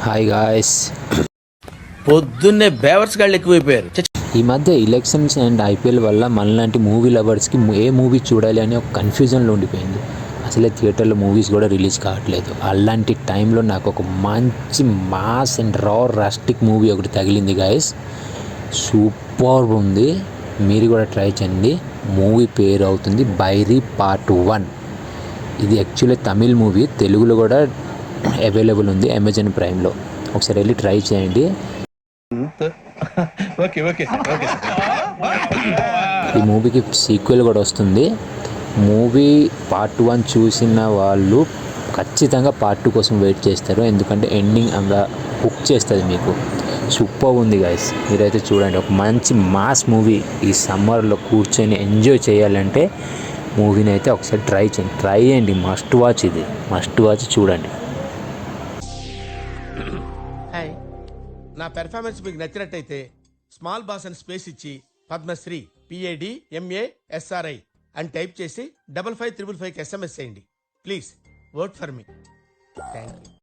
Hi guys. పొద్దున్నే బేవర్స్ గాళ్ళు ఎక్కువైపోయారు. ఈ మధ్య ఎలక్షన్స్ అండ్ ఐపీఎల్ వల్ల మనలాంటి మూవీ లవర్స్కి ఏ మూవీ చూడాలి అని ఒక కన్ఫ్యూజన్లో ఉండిపోయింది. అసలే థియేటర్లో మూవీస్ కూడా రిలీజ్ కావట్లేదు. అలాంటి టైంలో నాకు ఒక మంచి మాస్ అండ్ రస్టిక్ మూవీ ఒకటి తగిలింది గాయస్. సూపర్ ఉంది, మీరు కూడా ట్రై చేయండి. మూవీ పేరు అవుతుంది బైరీ పార్ట్ 1. ఇది యాక్చువల్లీ తమిళ్ మూవీ, తెలుగులో కూడా అవైలబుల్ ఉంది అమెజాన్ ప్రైమ్లో. ఒకసారి వెళ్ళి ట్రై చేయండి. ఈ మూవీకి సీక్వెల్ కూడా వస్తుంది. మూవీ పార్ట్ 1 చూసిన వాళ్ళు ఖచ్చితంగా పార్ట్ 2 కోసం వెయిట్ చేస్తారు, ఎందుకంటే ఎండింగ్ అంతా హుక్ చేస్తుంది మీకు. సూపర్ ఉంది గైస్, మీరైతే చూడండి. ఒక మంచి మాస్ మూవీ ఈ సమ్మర్లో కూర్చొని ఎంజాయ్ చేయాలంటే మూవీని అయితే ఒకసారి ట్రై చేయండి. మస్ట్ వాచ్, ఇది మస్ట్ వాచ్, చూడండి. నా పెర్ఫార్మెన్స్ మీకు నచ్చినట్టయితే స్మాల్ బాస్ అని స్పేస్ ఇచ్చి పద్మశ్రీ PADMASRI అని టైప్ చేసి 5555 SMS చేయండి. Please vote for me. Thank you.